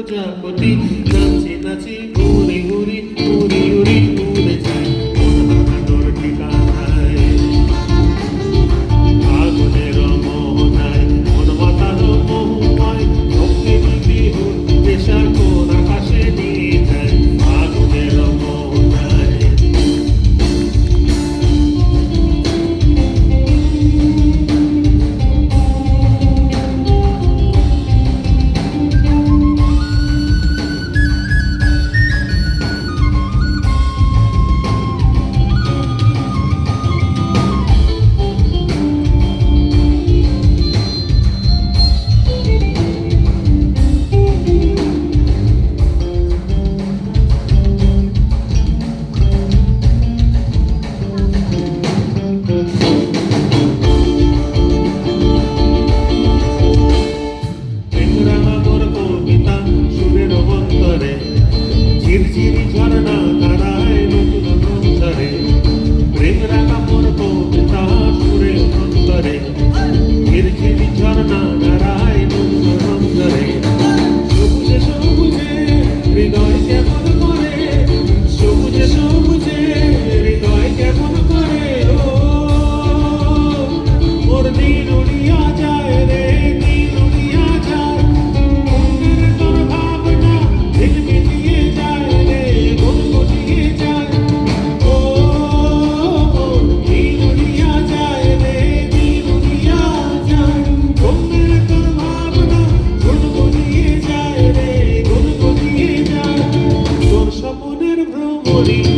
প্রজাপতি নাচি নাচি ঘুরি ঘুরি ঘুরি ঘুরি উড়ে যায় হারানোর ঠিকানায় আগুনের মোহনায় মন মাতানো মোহময় রক্তিম বিহুর নেশা কোন আকাশে নিয়ে যায় আগুনের মোহনায় ঝিরঝিরি ঝরনা ধারায় নতুন অন্তরে প্রেম রাখা মোর কবিতা সুরে অন্তরে ঝিরঝিরি ঝরনা ধারায় নতুন অন্তরে সবুজে সবুজে হৃদয় কেমন করে সবুজে সবুজে হৃদয় কেমন করে ওর দিন উড়িয়া যায় রে দিন উড়িয়া যায় মনের তোর ভাবনা ঝিলমিলিয়ে যায় Morning.